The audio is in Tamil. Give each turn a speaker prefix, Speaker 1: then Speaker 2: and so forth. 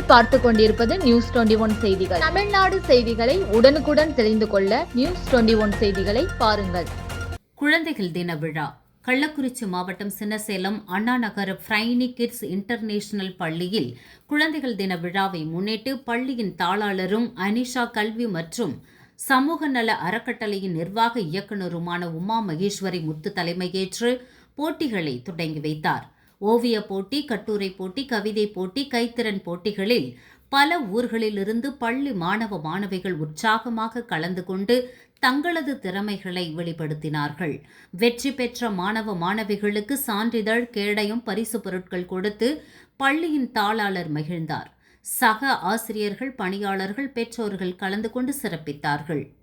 Speaker 1: நீங்கள் பார்த்துக் கொண்டிருப்பது நியூஸ் 21 செய்திகள். தமிழ்நாடு செய்திகளை உடனுக்குடன் தெரிந்து கொள்ள நியூஸ் 21 செய்திகளை பாருங்கள்.
Speaker 2: குழந்தைகள் தின விழா கள்ளக்குறிச்சி மாவட்டம் Chinnasalem Anna Nagar brainy kids international பள்ளியில் குழந்தைகள் தின விழாவை முன்னிட்டு பள்ளியின் தாளாளரும் அனிஷா கல்வி மற்றும் சமூக நல அறக்கட்டளையின் நிர்வாக இயக்குநருமான உமா மகேஸ்வரி முத்து தலைமையேற்று போட்டிகளை தொடங்கி வைத்தார். ஓவிய போட்டி, கட்டுரை போட்டி, கவிதை போட்டி, கைத்திறன் போட்டிகளில் பல ஊர்களிலிருந்து பள்ளி மாணவ மாணவிகள் உற்சாகமாக கலந்து கொண்டு தங்களது திறமைகளை வெளிப்படுத்தினார்கள். வெற்றி பெற்ற மாணவ மாணவிகளுக்கு சான்றிதழ், கேடயம், பரிசு பொருட்கள் கொடுத்து பள்ளியின் தாளாளர் மகிழ்ந்தார். சக ஆசிரியர்கள், பணியாளர்கள், பெற்றோர்கள் கலந்து கொண்டு சிறப்பித்தார்கள்.